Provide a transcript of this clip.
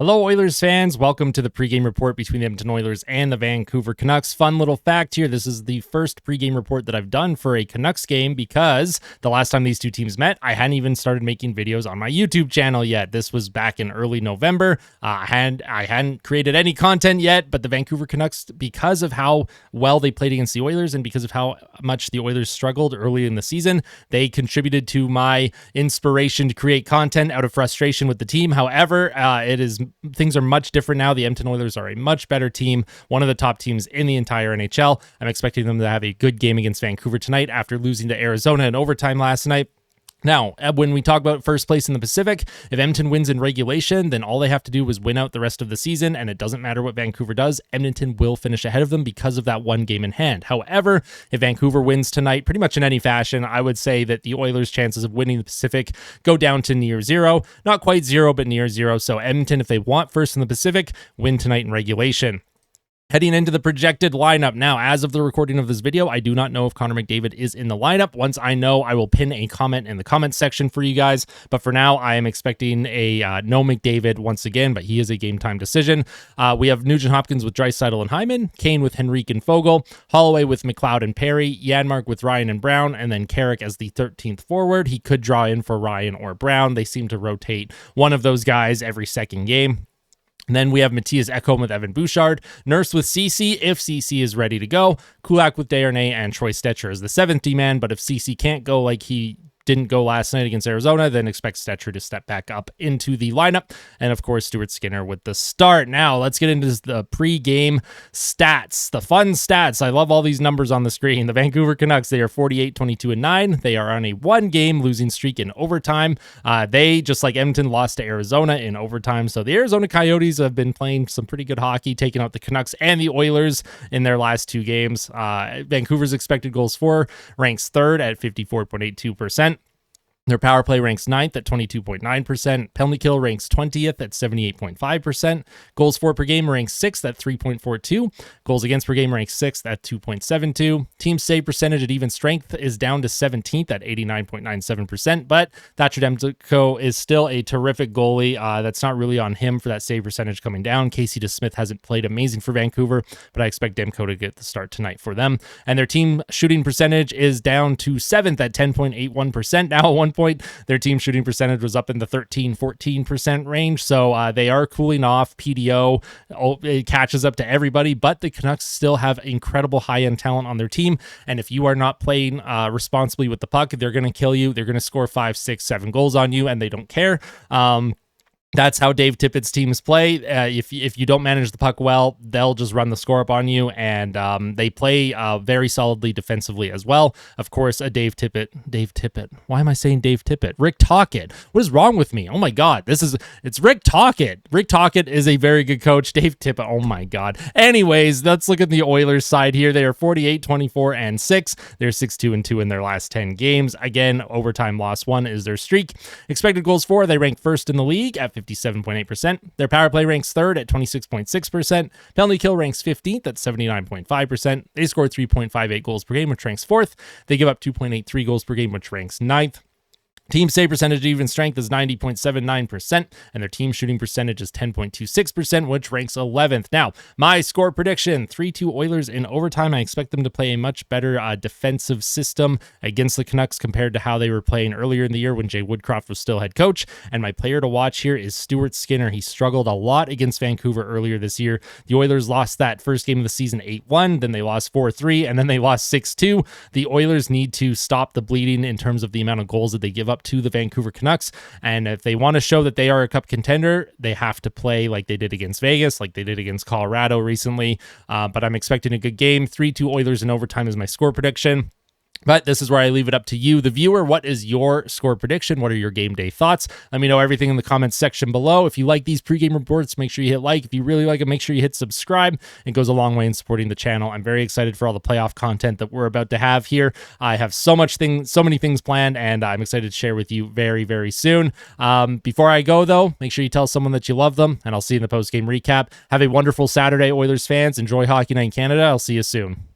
Hello, Oilers fans. Welcome to the pregame report between the Edmonton Oilers and the Vancouver Canucks. Fun little fact here. This is the first pregame report that I've done for a Canucks game because the last time these two teams met, I hadn't even started making videos on my YouTube channel yet. This was back in early November. I hadn't created any content yet, but the Vancouver Canucks, because of how well they played against the Oilers and because of how much the Oilers struggled early in the season, they contributed to my inspiration to create content out of frustration with the team. However, things are much different now. The Edmonton Oilers are a much better team, one of the top teams in the entire NHL. I'm expecting them to have a good game against Vancouver tonight after losing to Arizona in overtime last night. Now, when we talk about first place in the Pacific, if Edmonton wins in regulation, then all they have to do is win out the rest of the season, and it doesn't matter what Vancouver does. Edmonton will finish ahead of them because of that one game in hand. However, if Vancouver wins tonight, pretty much in any fashion, I would say that the Oilers' chances of winning the Pacific go down to near zero. Not quite zero, but near zero. So Edmonton, if they want first in the Pacific, win tonight in regulation. Heading into the projected lineup. Now, as of the recording of this video, I do not know if Connor McDavid is in the lineup. Once I know, I will pin a comment in the comment section for you guys. But for now, I am expecting a no McDavid once again, but he is a game time decision. We have Nugent-Hopkins with Draisaitl and Hyman, Kane with Henrique and Fogle, Holloway with McLeod and Perry, Janmark with Ryan and Brown, and then Carrick as the 13th forward. He could draw in for Ryan or Brown. They seem to rotate one of those guys every second game. And then we have Matthias Ekholm with Evan Bouchard, Nurse with CC if CC is ready to go, Kulak with Desharnais, and Troy Stecher as the 7th D-man. But if CC can't go like he didn't go last night against Arizona, then expect Stecher to step back up into the lineup. And of course, Stuart Skinner with the start. Now, let's get into the pre-game stats, the fun stats. I love all these numbers on the screen. The Vancouver Canucks, they are 48, 22, and 9. They are on a one-game losing streak in overtime. They, just like Edmonton, lost to Arizona in overtime. So the Arizona Coyotes have been playing some pretty good hockey, taking out the Canucks and the Oilers in their last two games. Vancouver's expected goals for ranks third at 54.82%. Their power play ranks 9th at 22.9%. Penalty kill ranks 20th at 78.5%. Goals for per game ranks 6th at 3.42. Goals against per game ranks 6th at 2.72. Team save percentage at even strength is down to 17th at 89.97%. But Thatcher Demko is still a terrific goalie. That's not really on him for that save percentage coming down. Casey DeSmith hasn't played amazing for Vancouver, but I expect Demko to get the start tonight for them. And their team shooting percentage is down to 7th at 10.81%. Now, at one point, their team shooting percentage was up in the 13-14% range, so they are cooling off. PDO it catches up to everybody, but the Canucks still have incredible high-end talent on their team, and if you are not playing responsibly with the puck, they're going to kill you. They're going to score 5, 6, 7 goals on you, and they don't care. That's how Dave Tippett's teams play. If you don't manage the puck well, they'll just run the score up on you, and they play very solidly defensively as well. Of course, Dave Tippett. Why am I saying Dave Tippett? Rick Tocchet. What is wrong with me? Oh my God, it's Rick Tocchet. Rick Tocchet is a very good coach. Dave Tippett. Oh my God. Anyways, let's look at the Oilers side here. They are 48, 24, and 6. They're 6-2-2 in their last 10 games. Again, overtime loss 1 is their streak. Expected goals for, they rank first in the league at 57.8%. Their power play ranks third at 26.6%. Penalty kill ranks 15th at 79.5%. They score 3.58 goals per game, which ranks 4th. They give up 2.83 goals per game, which ranks 9th. Team save percentage even strength is 90.79%, and their team shooting percentage is 10.26%, which ranks 11th. Now, my score prediction, 3-2 Oilers in overtime. I expect them to play a much better defensive system against the Canucks compared to how they were playing earlier in the year when Jay Woodcroft was still head coach. And my player to watch here is Stuart Skinner. He struggled a lot against Vancouver earlier this year. The Oilers lost that first game of the season 8-1, then they lost 4-3, and then they lost 6-2. The Oilers need to stop the bleeding in terms of the amount of goals that they give up to the Vancouver Canucks, and if they want to show that they are a cup contender, they have to play like they did against Vegas, like they did against Colorado recently. But I'm expecting a good game. 3-2 Oilers in overtime is my score prediction. But this is where I leave it up to you, the viewer. What is your score prediction? What are your game day thoughts? Let me know everything in the comments section below. If you like these pregame reports, make sure you hit like. If you really like it, make sure you hit subscribe. It goes a long way in supporting the channel. I'm very excited for all the playoff content that we're about to have here. I have so many things planned, and I'm excited to share with you very, very soon. Before I go, though, make sure you tell someone that you love them, and I'll see you in the post-game recap. Have a wonderful Saturday, Oilers fans. Enjoy Hockey Night in Canada. I'll see you soon.